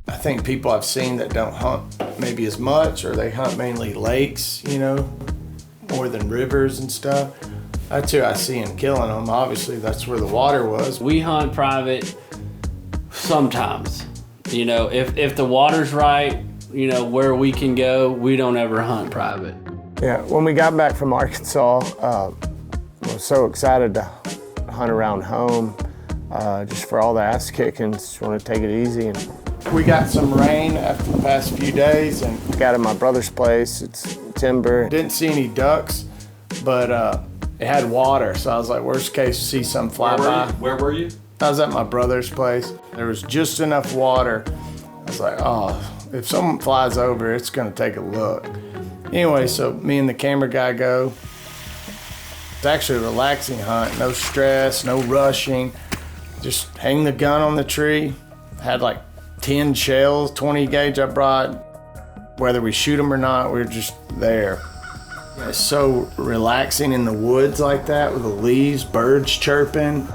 I think people I've seen that don't hunt maybe as much, or they hunt mainly lakes, you know, more than rivers and stuff. That's who I see in killing them. Obviously, that's where the water was. We hunt private sometimes. You know, if the water's right, you know, where we can go, we don't ever hunt private. Yeah, when we got back from Arkansas, I was so excited to hunt around home, just for all the ass kicking. Just want to take it easy. And we got some rain after the past few days, and got at my brother's place. It's timber. Didn't see any ducks, but it had water, so I was like, worst case, see some fly by. Where were you? I was at my brother's place. There was just enough water. I was like, oh, if someone flies over, it's gonna take a look. Anyway, so me and the camera guy go. It's actually a relaxing hunt, no stress, no rushing. Just hang the gun on the tree. Had like 10 shells, 20 gauge I brought. Whether we shoot them or not, we're just there. It's so relaxing in the woods like that with the leaves, birds chirping.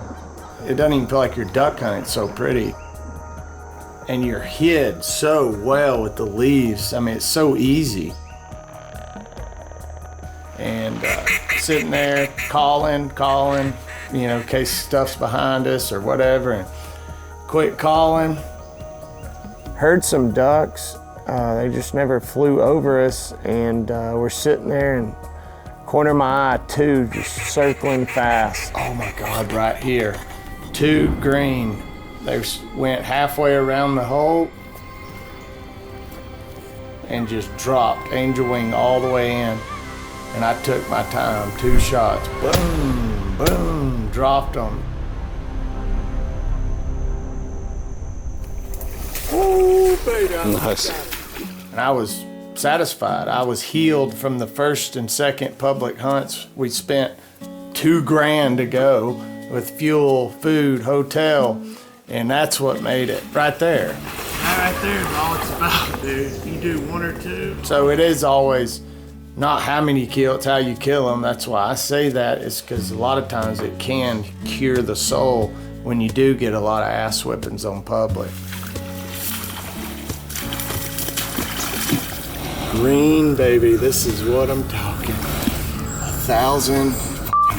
It doesn't even feel like you're duck hunting, it's so pretty. And you're hid so well with the leaves. I mean, it's so easy. And sitting there calling, you know, in case stuff's behind us or whatever, and quit calling. Heard some ducks. They just never flew over us, and we're sitting there, and corner of my eye, two just circling fast. Oh my God, right here. Two green. They went halfway around the hole and just dropped, angel wing all the way in. And I took my time, 2 shots, boom, boom, dropped them. Ooh, baby. Nice. And I was satisfied. I was healed from the first and second public hunts. We spent $2,000 to go with fuel, food, hotel, and that's what made it right there. That right there is all it's about, dude. You do 1 or 2. So it is always not how many you kill, it's how you kill them. That's why I say that, is because a lot of times it can cure the soul when you do get a lot of ass whippings on public. Green, baby, this is what I'm talking. 1,000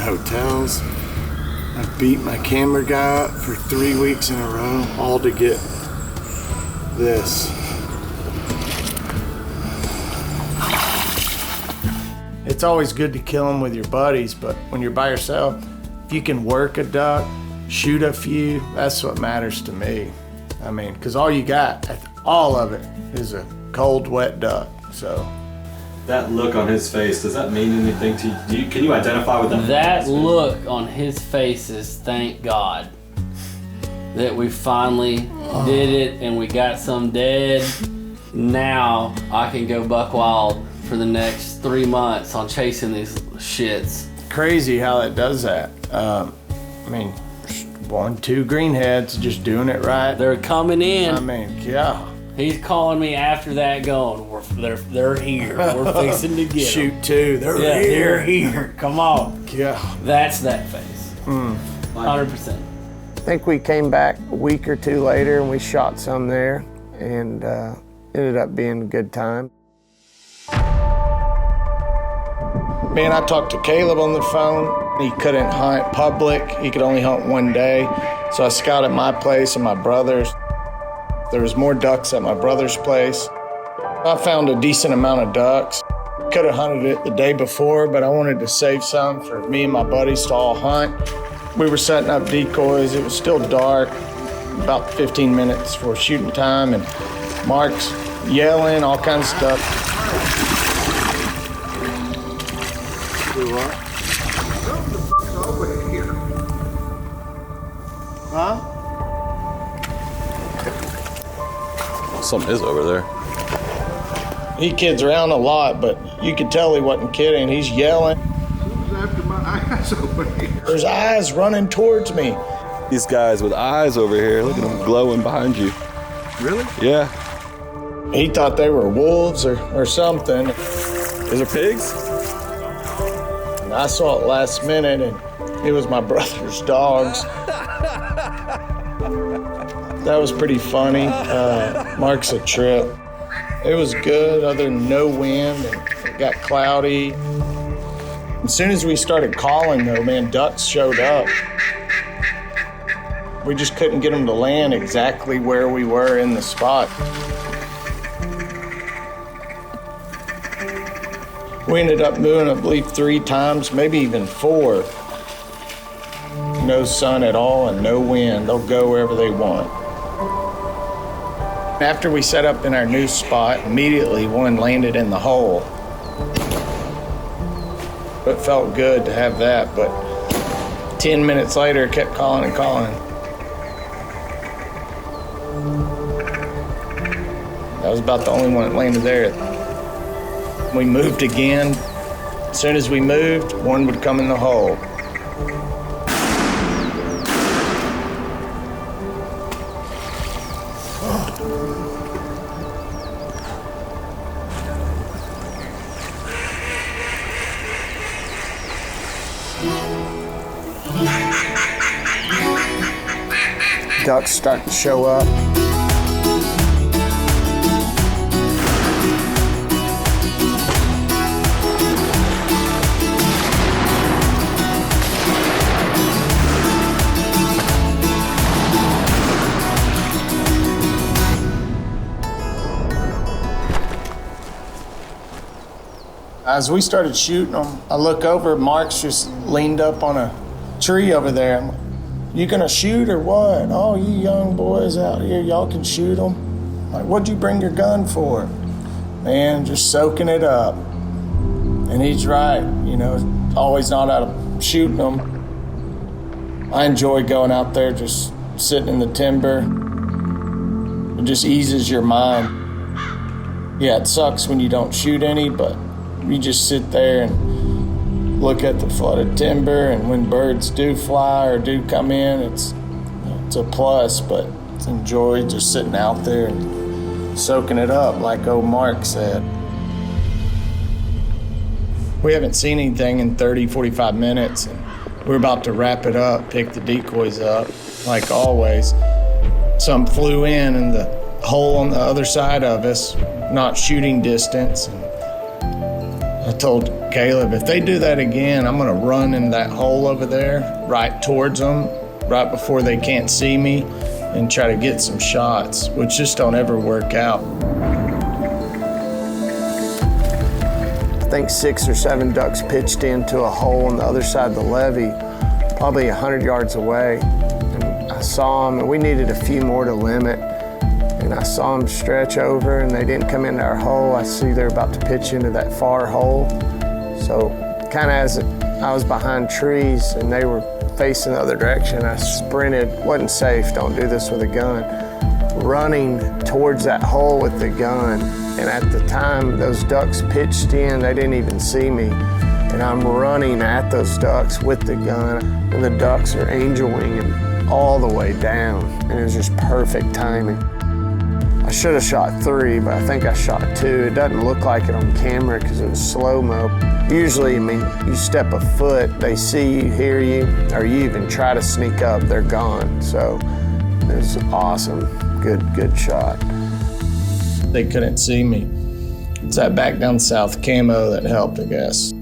hotels. I beat my camera guy up for 3 weeks in a row, all to get this. It's always good to kill them with your buddies, but when you're by yourself, if you can work a duck, shoot a few, that's what matters to me. I mean, because all you got, all of it, is a cold, wet duck, so. That look on his face, does that mean anything to you? Can you identify with that? That look on his face is thank God that we finally did it and we got some dead. Now I can go buck wild for the next 3 months on chasing these shits. Crazy how it does that. I mean, 1, 2 greenheads just doing it right. They're coming in. I mean, yeah. He's calling me after that going, they're here. We're fixing to get 'em. Shoot 2, they're Yeah, here. they're here. Come on. Yeah. That's that face. 100%. I think we came back a week or 2 later, and we shot some there, and ended up being a good time. Man, I talked to Caleb on the phone. He couldn't hunt public. He could only hunt 1 day. So I scouted my place and my brother's. There was more ducks at my brother's place. I found a decent amount of ducks. Could have hunted it the day before, but I wanted to save some for me and my buddies to all hunt. We were setting up decoys. It was still dark, about 15 minutes for shooting time, and Mark's yelling, all kinds of stuff. Do what? Over here. Huh? Something is over there. He kids around a lot, but you could tell he wasn't kidding. He's yelling. Who's after my eyes over here? There's eyes running towards me. These guys with eyes over here, look at them glowing behind you. Really? Yeah. He thought they were wolves or something. Those are pigs? And I saw it last minute, and it was my brother's dogs. That was pretty funny. Mark's a trip. It was good other than no wind and it got cloudy. As soon as we started calling though, man, ducks showed up. We just couldn't get them to land exactly where we were in the spot. We ended up moving, I believe, 3 times, maybe even 4. No sun at all and no wind. They'll go wherever they want. After we set up in our new spot, immediately one landed in the hole. It felt good to have that, but 10 minutes later, it kept calling and calling. That was about the only one that landed there. We moved again. As soon as we moved, one would come in the hole. Ducks start to show up. As we started shooting them, I look over, Mark's just leaned up on a tree over there. I'm like, you gonna shoot or what? Oh, you young boys out here, y'all can shoot them. I'm like, what'd you bring your gun for? Man, just soaking it up. And he's right, you know, always not out of shooting them. I enjoy going out there, just sitting in the timber. It just eases your mind. Yeah, it sucks when you don't shoot any, but you just sit there and look at the flooded timber, and when birds do fly or do come in, it's a plus, but it's enjoy just sitting out there and soaking it up, like old Mark said. We haven't seen anything in 30, 45 minutes, and we're about to wrap it up, pick the decoys up, like always. Some flew in the hole on the other side of us, not shooting distance. And I told Caleb, if they do that again, I'm gonna run in that hole over there, right towards them, right before they can't see me, and try to get some shots, which just don't ever work out. I think 6 or 7 ducks pitched into a hole on the other side of the levee, probably 100 yards away. And I saw them, and we needed a few more to limit. And I saw them stretch over, and they didn't come into our hole. I see they're about to pitch into that far hole. So kind of as I was behind trees and they were facing the other direction, I sprinted, wasn't safe, don't do this with a gun, running towards that hole with the gun. And at the time those ducks pitched in, they didn't even see me. And I'm running at those ducks with the gun, and the ducks are angel winging all the way down. And it was just perfect timing. I should have shot 3, but I think I shot 2. It doesn't look like it on camera because it was slow-mo. Usually, I mean, you step a foot, they see you, hear you, or you even try to sneak up, they're gone. So it was awesome. Good shot. They couldn't see me. It's that back down south camo that helped, I guess.